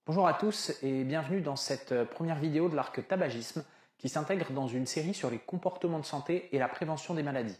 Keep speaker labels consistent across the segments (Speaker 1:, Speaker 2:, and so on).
Speaker 1: Bonjour à tous et bienvenue dans cette première vidéo de l'arc tabagisme qui s'intègre dans une série sur les comportements de santé et la prévention des maladies.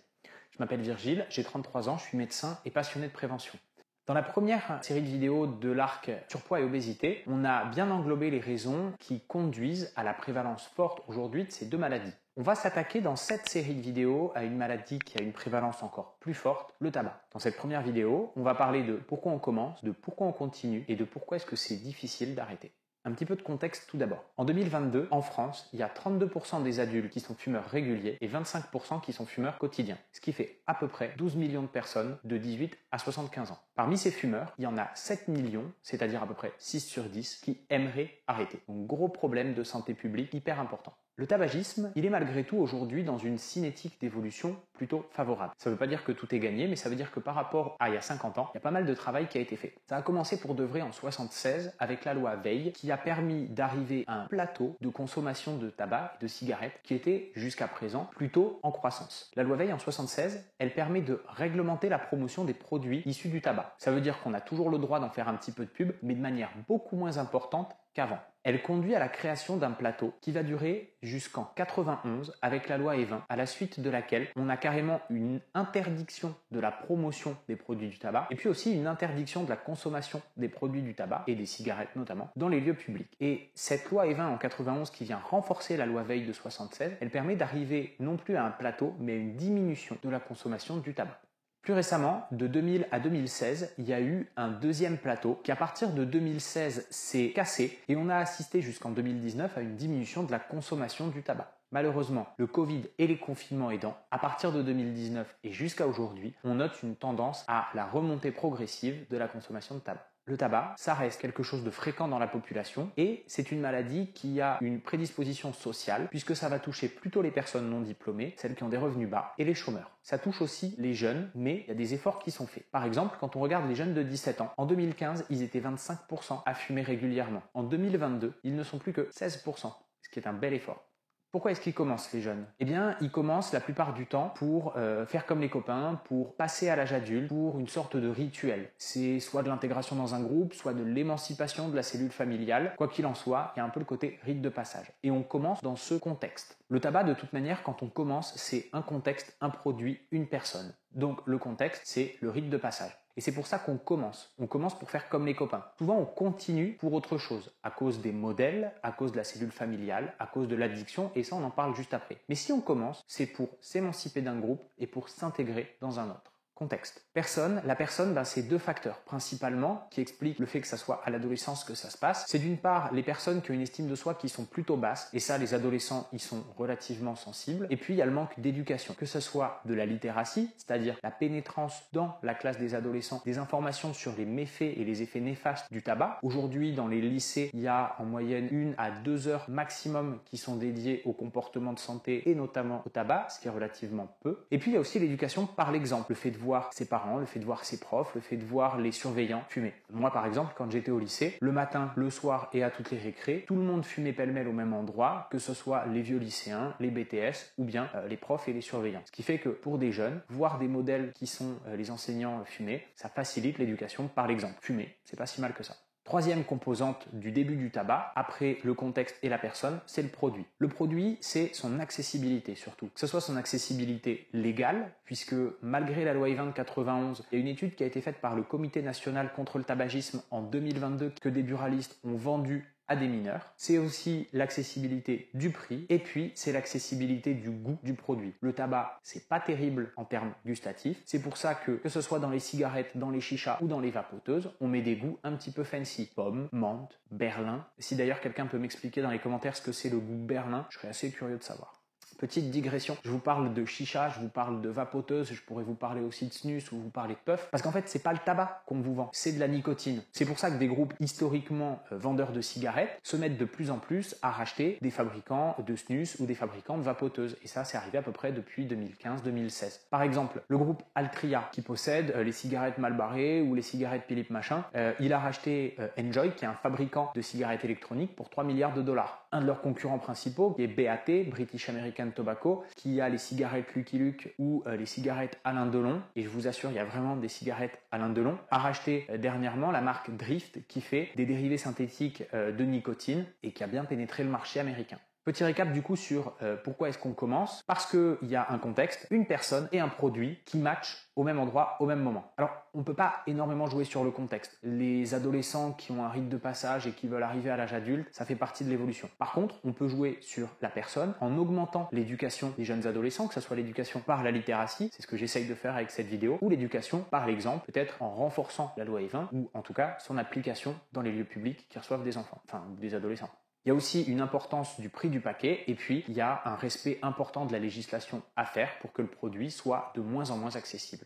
Speaker 1: Je m'appelle Virgile, j'ai 33 ans, je suis médecin et passionné de prévention. Dans la première série de vidéos de l'arc surpoids et obésité, on a bien englobé les raisons qui conduisent à la prévalence forte aujourd'hui de ces deux maladies. On va s'attaquer dans cette série de vidéos à une maladie qui a une prévalence encore plus forte, le tabac. Dans cette première vidéo, on va parler de pourquoi on commence, de pourquoi on continue et de pourquoi est-ce que c'est difficile d'arrêter. Un petit peu de contexte tout d'abord. En 2022, en France, il y a 32% des adultes qui sont fumeurs réguliers et 25% qui sont fumeurs quotidiens, ce qui fait à peu près 12 millions de personnes de 18 à 75 ans. Parmi ces fumeurs, il y en a 7 millions, c'est-à-dire à peu près 6 sur 10, qui aimeraient arrêter. Donc gros problème de santé publique hyper important. Le tabagisme, il est malgré tout aujourd'hui dans une cinétique d'évolution plutôt favorable. Ça ne veut pas dire que tout est gagné, mais ça veut dire que par rapport à il y a 50 ans, il y a pas mal de travail qui a été fait. Ça a commencé pour de vrai en 76 avec la loi Veil qui a permis d'arriver à un plateau de consommation de tabac et de cigarettes qui était jusqu'à présent plutôt en croissance. La loi Veil en 76, elle permet de réglementer la promotion des produits issus du tabac. Ça veut dire qu'on a toujours le droit d'en faire un petit peu de pub, mais de manière beaucoup moins importante qu'avant. Elle conduit à la création d'un plateau qui va durer jusqu'en 91 avec la loi E20, à la suite de laquelle on a carrément une interdiction de la promotion des produits du tabac et puis aussi une interdiction de la consommation des produits du tabac et des cigarettes notamment dans les lieux publics. Et cette loi E20 en 91 qui vient renforcer la loi Veil de 76, elle permet d'arriver non plus à un plateau mais à une diminution de la consommation du tabac. Plus récemment, de 2000 à 2016, il y a eu un deuxième plateau qui à partir de 2016 s'est cassé et on a assisté jusqu'en 2019 à une diminution de la consommation du tabac. Malheureusement, le Covid et les confinements aidant, à partir de 2019 et jusqu'à aujourd'hui, on note une tendance à la remontée progressive de la consommation de tabac. Le tabac, ça reste quelque chose de fréquent dans la population et c'est une maladie qui a une prédisposition sociale puisque ça va toucher plutôt les personnes non diplômées, celles qui ont des revenus bas et les chômeurs. Ça touche aussi les jeunes, mais il y a des efforts qui sont faits. Par exemple, quand on regarde les jeunes de 17 ans, en 2015, ils étaient 25% à fumer régulièrement. En 2022, ils ne sont plus que 16%, ce qui est un bel effort. Pourquoi est-ce qu'ils commencent les jeunes? Eh bien, ils commencent la plupart du temps pour faire comme les copains, pour passer à l'âge adulte, pour une sorte de rituel. C'est soit de l'intégration dans un groupe, soit de l'émancipation de la cellule familiale. Quoi qu'il en soit, il y a un peu le côté rite de passage. Et on commence dans ce contexte. Le tabac, de toute manière, quand on commence, c'est un contexte, un produit, une personne. Donc le contexte, c'est le rite de passage. Et c'est pour ça qu'on commence. On commence pour faire comme les copains. Souvent, on continue pour autre chose, à cause des modèles, à cause de la cellule familiale, à cause de l'addiction, et ça, on en parle juste après. Mais si on commence, c'est pour s'émanciper d'un groupe et pour s'intégrer dans un autre. Contexte. La personne, c'est deux facteurs principalement qui expliquent le fait que ça soit à l'adolescence que ça se passe. C'est d'une part les personnes qui ont une estime de soi qui sont plutôt basses, et ça les adolescents y sont relativement sensibles. Et puis il y a le manque d'éducation, que ce soit de la littératie, c'est-à-dire la pénétrance dans la classe des adolescents des informations sur les méfaits et les effets néfastes du tabac. Aujourd'hui dans les lycées, il y a en moyenne 1 à 2 heures maximum qui sont dédiées au comportement de santé et notamment au tabac, ce qui est relativement peu. Et puis il y a aussi l'éducation par l'exemple, le fait de voir ses parents, le fait de voir ses profs, le fait de voir les surveillants fumer. Moi par exemple, quand j'étais au lycée, le matin, le soir et à toutes les récrés, tout le monde fumait pêle-mêle au même endroit, que ce soit les vieux lycéens, les BTS ou bien les profs et les surveillants. Ce qui fait que pour des jeunes, voir des modèles qui sont les enseignants fumer, ça facilite l'éducation par l'exemple. Fumer, c'est pas si mal que ça. Troisième composante du début du tabac, après le contexte et la personne, c'est le produit. Le produit, c'est son accessibilité surtout. Que ce soit son accessibilité légale, puisque malgré la loi E20 de 91, il y a une étude qui a été faite par le Comité national contre le tabagisme en 2022 que des buralistes ont vendu à des mineurs. C'est aussi l'accessibilité du prix et puis c'est l'accessibilité du goût du produit. Le tabac, c'est pas terrible en termes gustatifs. C'est pour ça que ce soit dans les cigarettes, dans les chichas ou dans les vapoteuses, on met des goûts un petit peu fancy. Pomme, menthe, berlin. Si d'ailleurs quelqu'un peut m'expliquer dans les commentaires ce que c'est le goût berlin, je serais assez curieux de savoir. Petite digression, je vous parle de chicha, je vous parle de vapoteuse, je pourrais vous parler aussi de snus ou vous parler de puff, parce qu'en fait c'est pas le tabac qu'on vous vend, c'est de la nicotine. C'est pour ça que des groupes historiquement vendeurs de cigarettes se mettent de plus en plus à racheter des fabricants de snus ou des fabricants de vapoteuses. Et ça c'est arrivé à peu près depuis 2015-2016. Par exemple, le groupe Altria qui possède les cigarettes Marlboro ou les cigarettes Philippe Machin, il a racheté Enjoy qui est un fabricant de cigarettes électroniques pour 3 milliards de dollars. Un de leurs concurrents principaux qui est BAT, British American American Tobacco, qui a les cigarettes Lucky Luke ou les cigarettes Alain Delon, et je vous assure, il y a vraiment des cigarettes Alain Delon, a racheté dernièrement la marque Drift, qui fait des dérivés synthétiques de nicotine et qui a bien pénétré le marché américain. Petit récap du coup sur pourquoi est-ce qu'on commence. Parce qu'il y a un contexte, une personne et un produit qui matchent au même endroit, au même moment. Alors, on ne peut pas énormément jouer sur le contexte. Les adolescents qui ont un rite de passage et qui veulent arriver à l'âge adulte, ça fait partie de l'évolution. Par contre, on peut jouer sur la personne en augmentant l'éducation des jeunes adolescents, que ce soit l'éducation par la littératie, c'est ce que j'essaye de faire avec cette vidéo, ou l'éducation par l'exemple, peut-être en renforçant la loi E20, ou en tout cas son application dans les lieux publics qui reçoivent des enfants, enfin des adolescents. Il y a aussi une importance du prix du paquet et puis il y a un respect important de la législation à faire pour que le produit soit de moins en moins accessible.